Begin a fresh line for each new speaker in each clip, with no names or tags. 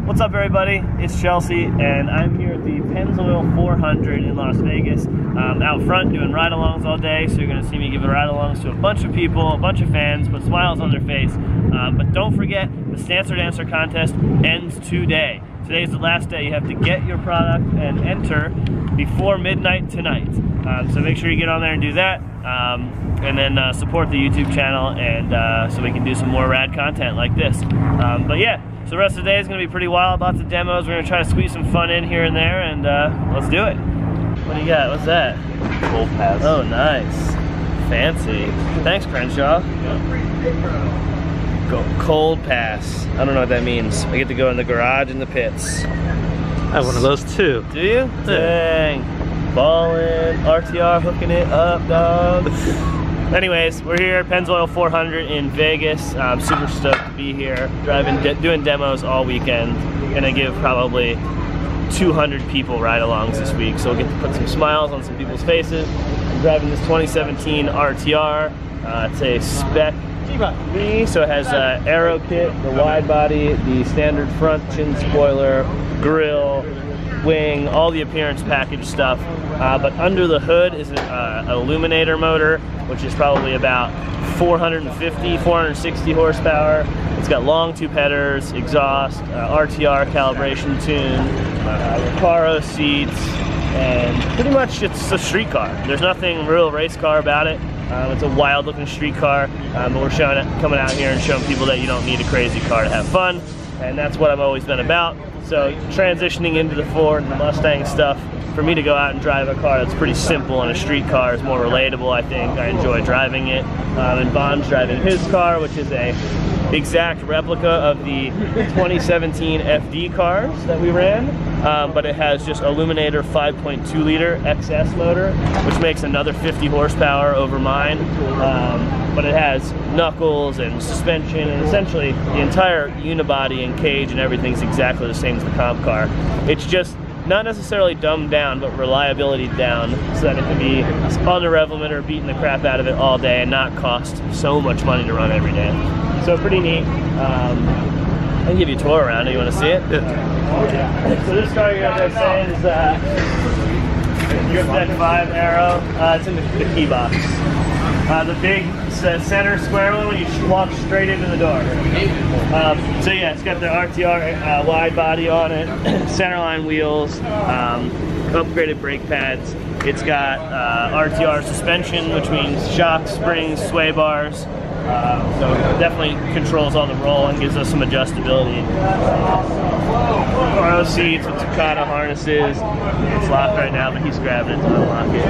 What's up, everybody? It's Chelsea, and I'm here at the Pennzoil 400 in Las Vegas. Out front doing ride-alongs all day, so you're going to see me give ride-alongs to a bunch of people, a bunch of fans, put smiles on their face. But don't forget, the Stancer Dancer contest ends today. Today's the last day. You have to get your product and enter before midnight tonight. So make sure you get on there and do that. And then support the YouTube channel, and so we can do some more rad content like this. But yeah. So the rest of the day is going to be pretty wild, lots of demos. We're going to try to squeeze some fun in here and there, and let's do it. What do you got? What's that?
Cold pass.
Oh, nice. Fancy. Thanks, Crenshaw. Go cold pass. I don't know what that means. I get to go in the garage and the pits.
I have one of those too.
Do you? Yeah. Dang. Ballin', RTR hooking it up, dog. Anyways, we're here at Pennzoil 400 in Vegas. I'm super stoked to be here, doing demos all weekend. Gonna give probably 200 people ride-alongs this week, so we'll get to put some smiles on some people's faces. I'm driving this 2017 RTR. It's a Spec 3, so it has aero kit, the wide body, the standard front chin spoiler, grille, wing, all the appearance package stuff. But under the hood is an illuminator motor, which is probably about 450, 460 horsepower. It's got long tube headers, exhaust, RTR calibration tune, Recaro seats, and pretty much it's a street car. There's nothing real race car about it. It's a wild looking street car, but we're coming out here and showing people that you don't need a crazy car to have fun, and that's what I've always been about. So transitioning into the Ford and the Mustang stuff, for me to go out and drive a car that's pretty simple and a street car is more relatable, I think. I enjoy driving it. And Vaughn's driving his car, which is a exact replica of the 2017 FD cars that we ran. But it has just Illuminator 5.2 liter XS motor, which makes another 50 horsepower over mine. But it has knuckles and suspension, and essentially the entire unibody and cage and everything's exactly the same as the comp car. It's just not necessarily dumbed down, but reliability down, so that it can be on the rev limiter, beating the crap out of it all day and not cost so much money to run every day. So pretty neat. I can give you a tour around. Do you want to see it? Yeah. So this car you're out there saying is Grip Deck 5 Aero. It's in the key box. The big center square one when you walk straight into the door. So yeah, it's got the RTR wide body on it, centerline wheels, upgraded brake pads. It's got RTR suspension, which means shocks, springs, sway bars. So it definitely controls all the roll and gives us some adjustability. Recaro seats with Takata harnesses. It's locked right now, but he's grabbing it to unlock it.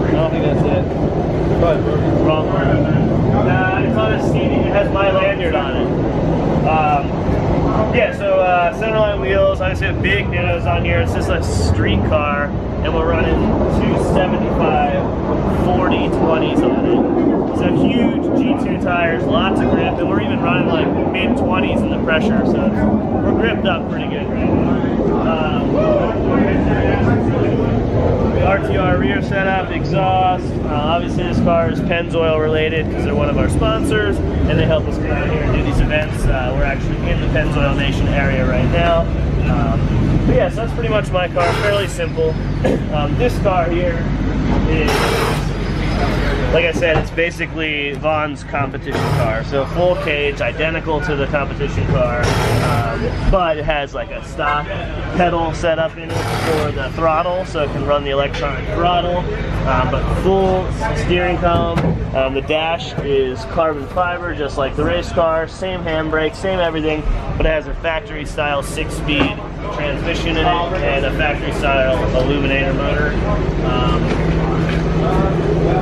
I don't think that's it. Wrong one. Nah, it's on a seat. It has my lanyard on it. Yeah, so centerline wheels. Obviously, have big nittos on here. It's just a street car, and we're running 275 40/20s on it. So huge G2 tires, lots of grip, and we're even running like mid-20s in the pressure. So we're gripped up pretty good right now. RTR rear setup, exhaust. Obviously this car is Pennzoil related because they're one of our sponsors and they help us come out here and do these events. We're actually in the Pennzoil Nation area right now. But yeah, so that's pretty much my car, fairly simple. This car here is, like I said, it's basically Vaughn's competition car. So full cage, identical to the competition car, but it has like a stock pedal setup in it for the throttle, so it can run the electronic throttle, but full steering column. The dash is carbon fiber, just like the race car, same handbrake, same everything, but it has a factory style 6-speed transmission in it and a factory style illuminator motor.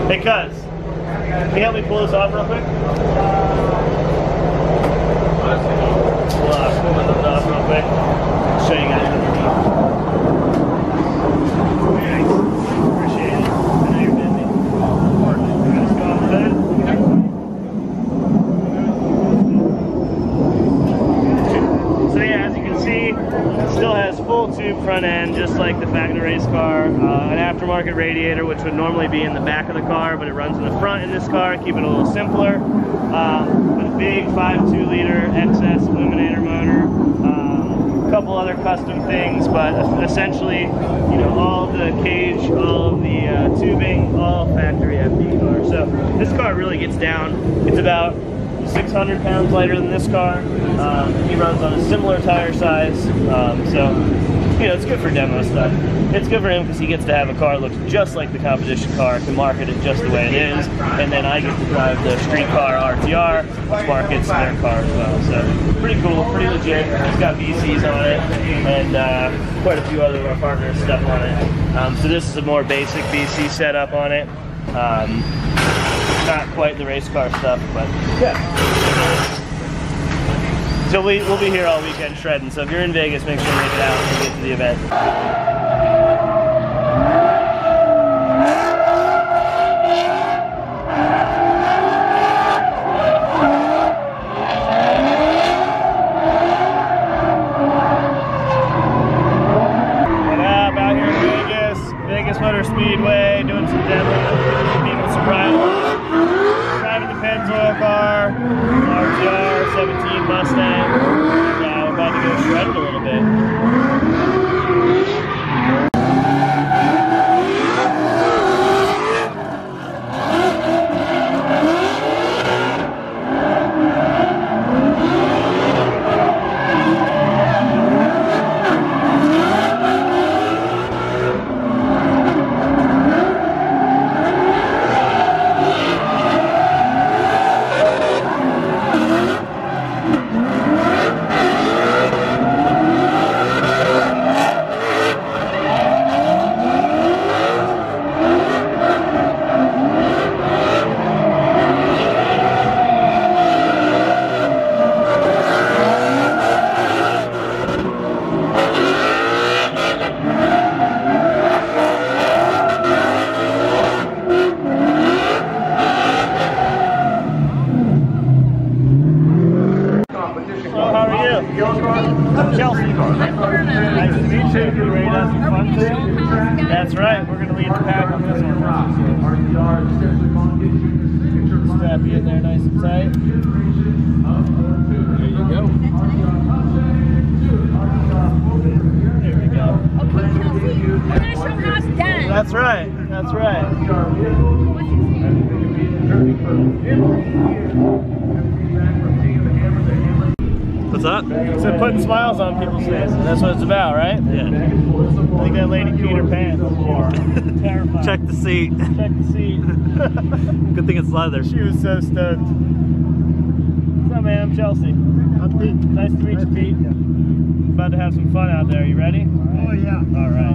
Hey cuz, can you help me pull this off real quick? Pull this off real quick. I'll show you guys underneath. Appreciate it. I know you're busy. Let's go off the hood. So yeah, as you can see, it still has full tube front end, just like the factory race car. An aftermarket aftermarket radiator, which would normally be in the back of the car, but it runs in the front in this car, keep it a little simpler. With a big 5.2 liter XS Illuminator motor. A couple other custom things, but essentially, you know, all of the cage, all of the tubing, all factory FD car. So this car really gets down. It's about 600 pounds lighter than this car. He runs on a similar tire size, so you know, it's good for demo stuff. It's good for him because he gets to have a car that looks just like the competition car, can market it just the way it is, and then I get to drive the street car RTR, which markets their car as well. So pretty cool, pretty legit. It's got VCs on it, and quite a few other of our partners stuff on it. So this is a more basic VC setup on it. Not quite the race car stuff, but yeah. So we'll be here all weekend shredding, so if you're in Vegas, make sure to make it out and get to the event. What up, out here in Vegas Motor Speedway, doing some demos, people some ride-along. Driving the Pennzoil car, RTR 17 Mustang. We're about to go shred it a little bit. Chelsea. Nice to meet you. You ready to have some fun today? That's right. We're going to lead the pack on this one. Strap you in there nice and tight. There you go. There we go.
Okay, Chelsea. We're going to show how it's done.
That's right. That's right.
What's up?
So putting smiles on people's faces. That's what it's about, right?
Yeah.
I think that lady peed her pants. Terrified.
Check the seat.
Check the seat.
Good thing it's leather.
She was so stoked. What's up, man? I'm Chelsea. I'm Pete. Nice to meet you, Pete. About to have some fun out there. You ready? Oh, yeah. All right.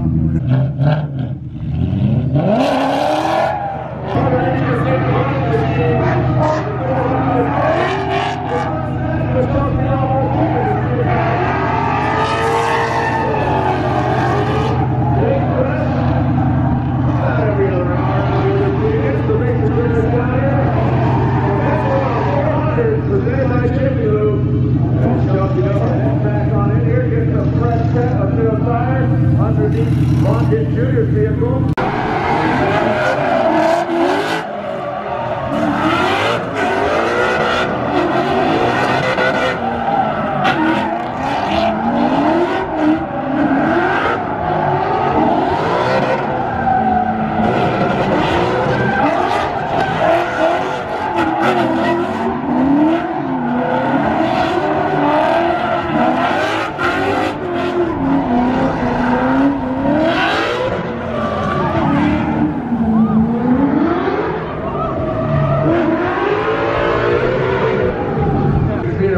Vaughn Jr.'s vehicle.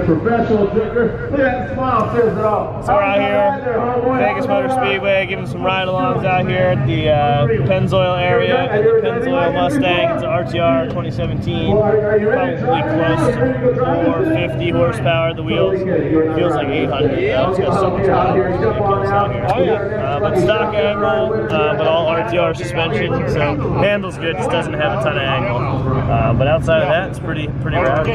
Professional drinker. Look at that smile, says it all.
So we're out here, Vegas Motor Speedway, giving some ride-alongs out here at the Pennzoil area. And the Pennzoil Mustang, it's an RTR 2017, probably close to 450 horsepower. The wheels feels like 800. It's got so much power. It's ridiculous out here. Oh yeah. But stock angle, but all RTR suspension, so handles good. Just doesn't have a ton of angle. But outside of that, it's pretty rad.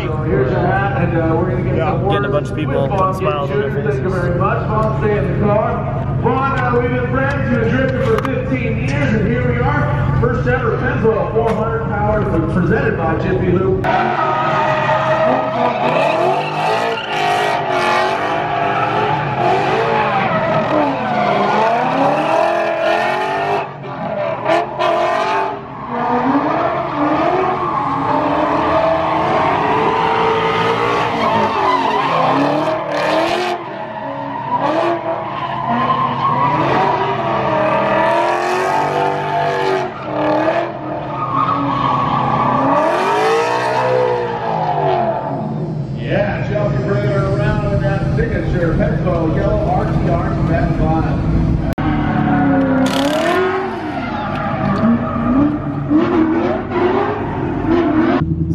Getting a bunch of people putting smiles on their faces.
Thank you very much. Vaughn, stay in the car. Vaughn, we've been friends. You've been drinking for 15 15 years, and here we are. First ever Pennzoil 400 power presented by Jiffy Lube. Pennzoil yellow RTR from that Vaughn.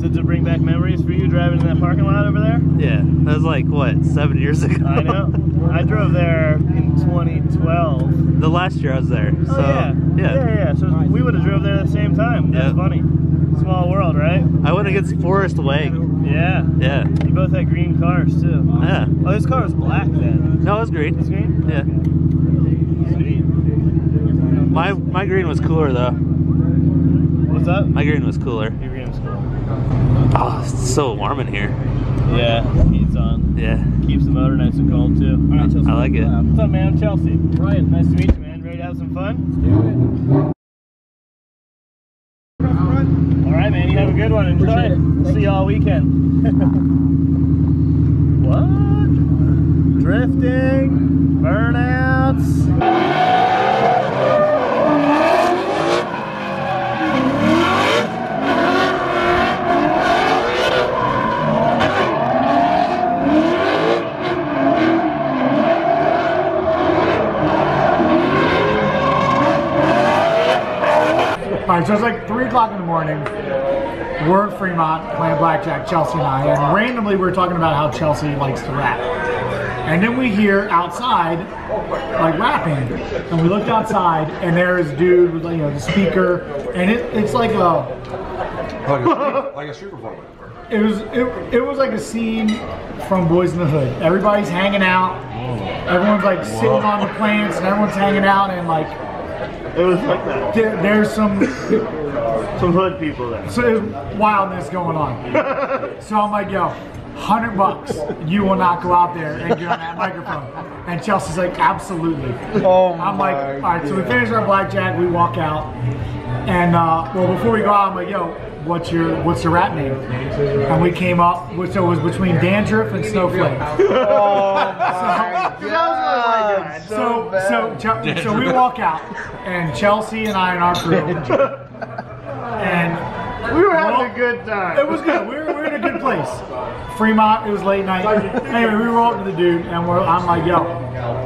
So to bring back memories for you driving in that parking lot over there?
Yeah, that was like, what, 7 years ago?
I know. I drove there in 2012.
The last year I was there. So,
yeah. So we would have drove there at the same time. That's funny. Small world, right?
I went against Forrest Wang.
Yeah.
Yeah.
You both had green cars too.
Yeah.
Oh, this car was black then.
No, it was green.
It's green?
Yeah.
Sweet.
My green was cooler though.
What's up?
My green was cooler.
Your green was cool.
Oh, it's so warm in here.
Yeah, heat's on.
Yeah.
Keeps the motor nice and cold too. All right, Chelsea.
I like it.
What's up, man? I'm Chelsea. Ryan, nice to meet you, man. Ready to have some fun? Let's do it. All right, man. You have a good one. Enjoy it. We'll see you all weekend. What? Drifting, burnouts.
Alright, so it's like 3 o'clock in the morning. We're in Fremont playing blackjack, Chelsea and I, and randomly we're talking about how Chelsea likes to rap. And then we hear outside, like rapping, and we looked outside, and there's a dude with, the speaker, and it's like
like a street performer.
It was like a scene from Boys in the Hood. Everybody's hanging out, everyone's like sitting on the plants, and everyone's hanging out, and like
It was like that.
there's some
hood people there.
So there's wildness going on. So I'm like, yo, $100, you will not go out there and get on that microphone. And Chelsea's like, absolutely.
Oh
I'm like, all right, so we finish our blackjack, we walk out. And well, before we go out, I'm like, yo, what's the rap name? And we came up, so it was between Dandruff and Snowflake.
Oh my God.
So we walk out, and Chelsea and I and our crew, and
We were having a good time.
it was good. We were in a good place. Fremont, it was late night. Anyway, we roll up to the dude, and I'm like, yo,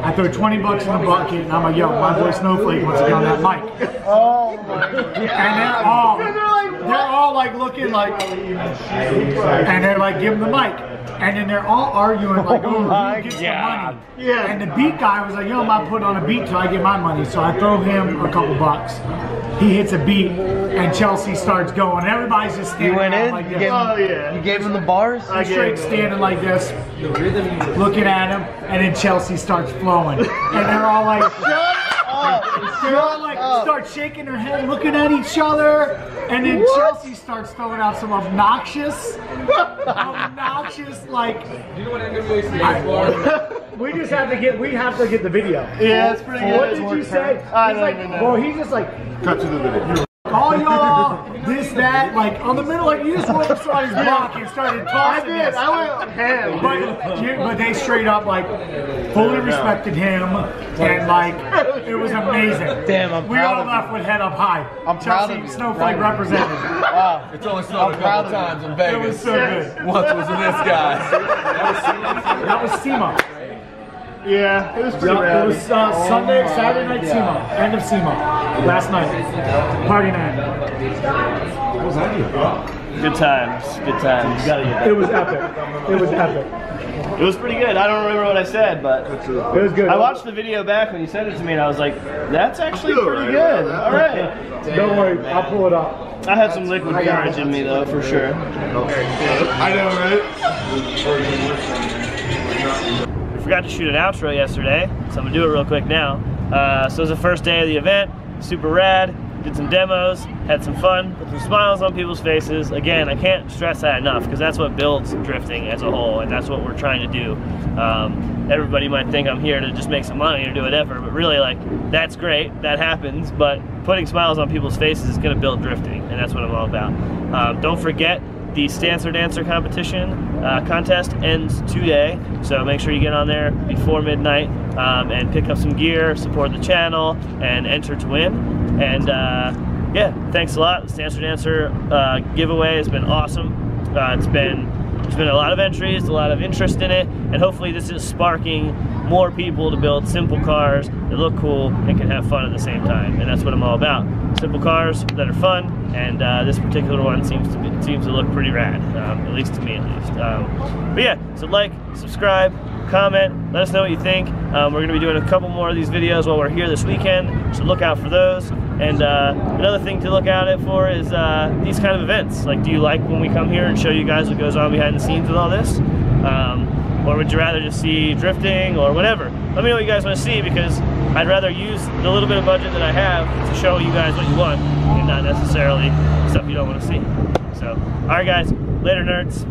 I throw $20 in the bucket, and I'm like, yo, my boy Snowflake wants to get on that mic.
Oh my God.
And they're all like looking like, and they're like, give him the mic. And then they're all arguing like, oh, who gets the money?
Yeah.
And the beat guy was like, yo, I'm not putting on a beat till I get my money. So I throw him a couple bucks. He hits a beat, and Chelsea starts going. Everybody's just standing
You went
around
in?
like
You
this.
You gave him the bars?
I'm straight standing like this, looking at him, and then Chelsea starts flowing. And they're all like, they're all like, start shaking their head, looking at each other, and then Chelsea starts throwing out some obnoxious, like. We just have to get. We have to get the video.
Yeah, it's pretty good.
What did you say?
I
He's
don't
like,
even know.
well, he's just like,
Cut to the video.
all y'all, this, that, like on the middle, like you just went and saw his block and started tossing this.
I went ham.
But they straight up like fully respected him, and like it was amazing.
Damn, I'm
We
proud
all
of
left with head up high.
I'm proud
Chelsea
of you.
Snowflake represented.
Wow.
It's only snowed a couple times in
It
Vegas.
was so good.
Once was in this guy.
That was SEMA.
Yeah, it was pretty
It
rad.
was Saturday night SEMA. End of SEMA. Last night. Party night.
Good times. Good times. You gotta get
It was epic. It was epic.
that. It was pretty good. I don't remember what I said, but
It was good.
I watched the video back when you sent it to me, and I was like, that's actually pretty good. All right.
Don't worry, I'll pull it up.
I had some liquid courage in me, though, for sure.
I know, right?
We forgot to shoot an outro yesterday, so I'm gonna do it real quick now. So it was the first day of the event. super rad. Did some demos, had some fun, put some smiles on people's faces. Again, I can't stress that enough because that's what builds drifting as a whole, and that's what we're trying to do. Everybody might think I'm here to just make some money or do whatever, but really, like, that's great, that happens, but putting smiles on people's faces is gonna build drifting, and that's what I'm all about. Don't forget, the Stancer Dancer competition contest ends today, so make sure you get on there before midnight and pick up some gear, support the channel, and enter to win. And yeah, thanks a lot. The Stancer Dancer giveaway has been awesome. There's been a lot of entries, a lot of interest in it, and hopefully this is sparking more people to build simple cars that look cool and can have fun at the same time. And that's what I'm all about. Simple cars that are fun, and this particular one seems to look pretty rad, at least to me at least. But yeah, so like, subscribe, comment, let us know what you think. We're going to be doing a couple more of these videos while we're here this weekend, so look out for those. And another thing to look out for is these kind of events. Like, do you like when we come here and show you guys what goes on behind the scenes with all this? Or would you rather just see drifting or whatever? Let me know what you guys want to see, because I'd rather use the little bit of budget that I have to show you guys what you want and not necessarily stuff you don't want to see. So, alright guys, later nerds.